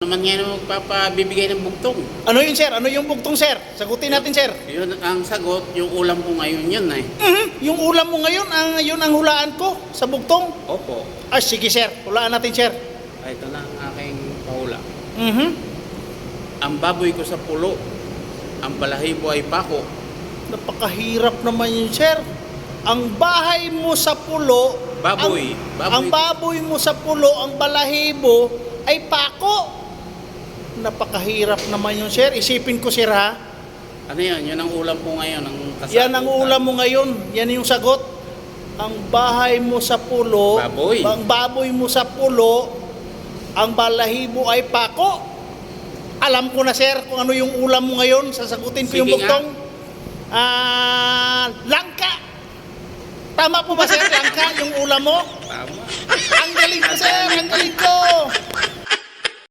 Naman nga na magpapabibigay ng bugtong. Ano yun, sir? Ano yung bugtong, sir? Sagutin natin, sir. Yun ang sagot, yung ulam ko ngayon yun eh. Yung ulam mo ngayon, yun ang hulaan ko sa bugtong. Opo. Ah, sige, sir. Hulaan natin, sir. Ito na ang aking pahula. Mhm. Ang baboy ko sa pulo, ang balahibo ay pako. Napakahirap naman yun, sir. Ang bahay mo sa pulo, Baboy. ang baboy mo sa pulo, ang balahibo, ay pako. Napakahirap naman yun, sir. Isipin ko, sir, ha? Ano yan? Yun ang ulam ko ngayon. Yan ang ulam mo ngayon. Yan yung sagot. Ang bahay mo sa pulo, Baboy. ang baboy mo sa pulo, ang balahibo ay pako. Alam ko na, sir, kung ano yung ulam mo ngayon. Sasagutin ko yung Sige nga. bugtong. Langka. Tama po ba, sir? Langka yung ulam mo? Tama. Ang galing ko, sir. Ang galing ko.